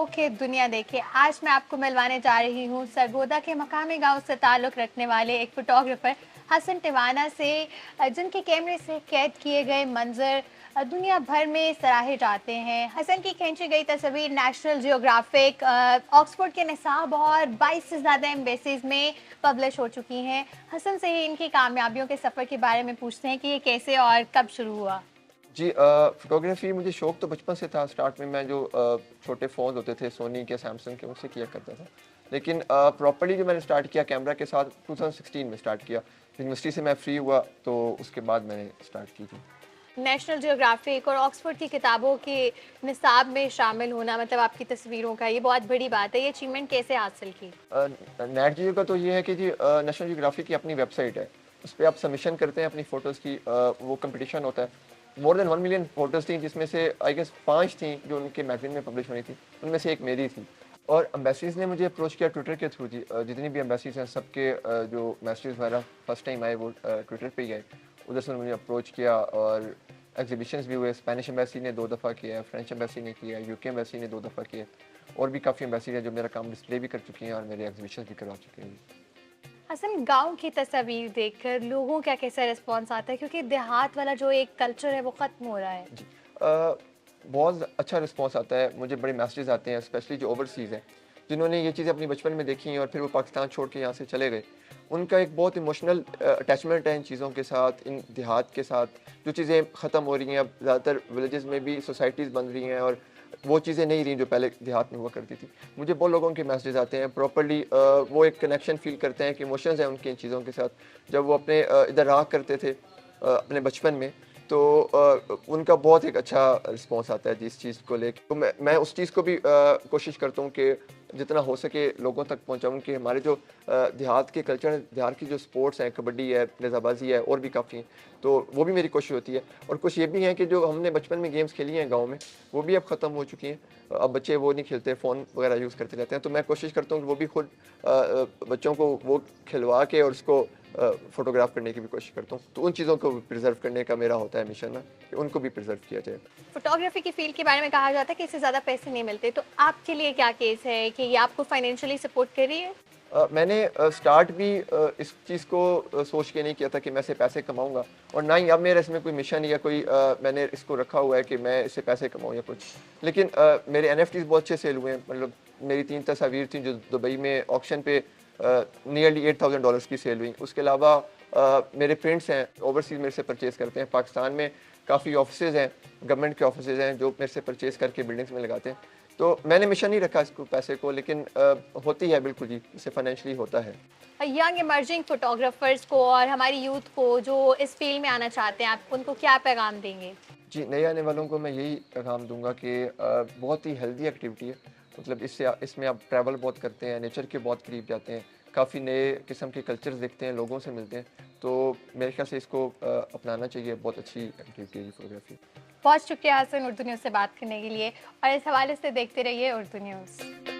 के दुनिया देखे। आज मैं आपको मिलवाने जा रही हूँ सरगोदा के मकामी गांव से ताल्लुक़ रखने वाले एक फ़ोटोग्राफ़र हसन टिवाना से, जिनके कैमरे से कैद किए गए मंजर दुनिया भर में सराहे जाते हैं। हसन की खींची गई तस्वीर नेशनल जियोग्राफिक, ऑक्सफोर्ड के निसाब और 22 से ज़्यादा एम्बेसीज में पब्लिश हो चुकी हैं। हसन से ही इनकी कामयाबियों के सफ़र के बारे में पूछते हैं कि ये कैसे और कब शुरू हुआ। जी फ़ोटोग्राफ़ी मुझे शौक तो बचपन से था। स्टार्ट में मैं जो छोटे फ़ोन होते थे सोनी के, सैमसंग के, उनसे किया करता था। लेकिन प्रॉपर्ली जो मैंने स्टार्ट किया कैमरा के साथ 2016 में स्टार्ट किया। यूनिवर्सिटी से मैं फ्री हुआ तो उसके बाद मैंने स्टार्ट की थी। नेशनल जियोग्राफिक और ऑक्सफोर्ड की किताबों के निसाब में शामिल होना, मतलब आपकी तस्वीरों का, ये बहुत बड़ी बात है। ये अचीवमेंट कैसे हासिल की? नेट जियो का तो ये है कि जी नेशनल जियोग्राफी की अपनी वेबसाइट है। उस पे आप सबमिशन करते हैं अपनी फ़ोटोज़ की, वो कॉम्पिटिशन होता है। मोर देन 1 मिलियन फ़ोटोज़ थी जिसमें से आई गेस 5 थी जो उनके मैगज़ीन में पब्लिश होनी थी। उनमें से एक मेरी थी। और एम्बेसीज़ ने मुझे अप्रोच किया ट्विटर के थ्रू जी। जितनी भी एम्बेसीज़ हैं सबके जो मैसेजेस वगैरह फर्स्ट टाइम आए वो ट्विटर पे ही आए। उधर से उन्होंने मुझे अप्रोच किया और एग्ज़िबिशन्स भी हुए। स्पेनिश एम्बेसी ने 2 दफ़ा किया है, फ्रेंच एम्बेसी ने किया है, यूके एम्बेसी ने 2 दफ़ा किया है। और भी काफ़ी एम्बेसी हैं जो मेरा काम डिस्प्ले भी कर चुकी हैं और मेरे एग्ज़िबिशन्स भी करवा चुके हैं। हसन, गांव की तस्वीर देखकर लोगों का कैसा रिस्पॉन्स आता है, क्योंकि देहात वाला जो एक कल्चर है वो ख़त्म हो रहा है। जी। बहुत अच्छा रिस्पॉन्स आता है। मुझे बड़े मैसेजेस आते हैं स्पेशली जो ओवरसीज़ हैं, जिन्होंने ये चीज़ें अपनी बचपन में देखी हैं और फिर वो पाकिस्तान छोड़ के यहाँ से चले गए। उनका एक बहुत इमोशनल अटैचमेंट है इन चीज़ों के साथ, इन देहात के साथ। जो चीज़ें ख़त्म हो रही हैं अब ज़्यादातर विलेजेस में भी सोसाइटीज़ बन रही हैं और वो चीज़ें नहीं रही जो पहले देहात में हुआ करती थी। मुझे बहुत लोगों के मैसेजेस आते हैं प्रॉपर्ली, वो एक कनेक्शन फ़ील करते हैं कि इमोशंस हैं उनके इन चीज़ों के साथ। जब वो अपने इधर रहा करते थे अपने बचपन में, तो उनका बहुत एक अच्छा रिस्पॉन्स आता है जी इस चीज़ को लेके। तो मैं उस चीज़ को भी कोशिश करता हूँ कि जितना हो सके लोगों तक पहुँचाऊँ कि हमारे जो देहात के कल्चर, देहात की जो स्पोर्ट्स हैं, कबड्डी है, नेज़ाबाजी है और भी काफ़ी हैं, तो वो भी मेरी कोशिश होती है। और कुछ ये भी हैं कि जो हमने बचपन में गेम्स खेली हैं गाँव में, वो भी अब ख़त्म हो चुकी हैं। अब बच्चे वो नहीं खेलते, फ़ोन वगैरह यूज़ करते रहते हैं। तो मैं कोशिश करता हूँ कि वो भी खुद बच्चों को वो खिलवा के और उसको फ़ोटोग्राफ करने की भी कोशिश करता हूँ। तो उन चीज़ों को प्रिज़र्व करने का मेरा होता है मिशन ना, कि उनको भी प्रिज़र्व किया जाए। फोटोग्राफी की फील्ड के बारे में कहा जाता है कि इससे ज़्यादा पैसे नहीं मिलते, तो आपके लिए क्या केस है कि ये आपको फाइनेंशियली सपोर्ट कर रही है? मैंने स्टार्ट भी इस चीज़ को सोच के नहीं किया था कि मैं इससे पैसे कमाऊँगा, और ना ही अब मेरा इसमें कोई मिशन या कोई मैंने इसको रखा हुआ है कि मैं इससे पैसे कमाऊँ या कुछ। लेकिन मेरे एनएफटीज़ बहुत अच्छे सेल हुए हैं। मतलब मेरी 3 तस्वीर थी जो दुबई में ऑक्शन पे नियरली $8,000 की सेल हुई। उसके अलावा मेरे फ्रेंड्स हैं ओवरसीज़ मेरे से परचेज़ करते हैं। पाकिस्तान में काफ़ी ऑफ़िसेज़ हैं, गवर्नमेंट के ऑफ़िसेज़ हैं जो मेरे से परचेज़ करके बिल्डिंग्स में लगाते हैं। तो मैंने मिशन नहीं रखा इसको पैसे को, लेकिन होती है बिल्कुल जी, इससे फाइनेंशियली होता है। यंग इमर्जिंग फोटोग्राफर्स को और हमारी यूथ को जो इस फील्ड में आना चाहते हैं, आप उनको क्या पैगाम देंगे? जी, नए आने वालों को मैं यही पैगाम दूँगा कि बहुत ही हेल्दी एक्टिविटी है। मतलब इसमें आप ट्रैवल बहुत करते हैं, नेचर के बहुत करीब जाते हैं, काफ़ी नए किस्म के कल्चर्स देखते हैं, लोगों से मिलते हैं। तो मेरे ख्याल से इसको अपनाना चाहिए। बहुत अच्छी एक्टिविटी है ये फ़ोटोग्राफ़ी। बहुत शुक्रिया हसन, उर्दू न्यूज़ से बात करने के लिए, और इस हवाले से देखते रहिए उर्दू न्यूज़।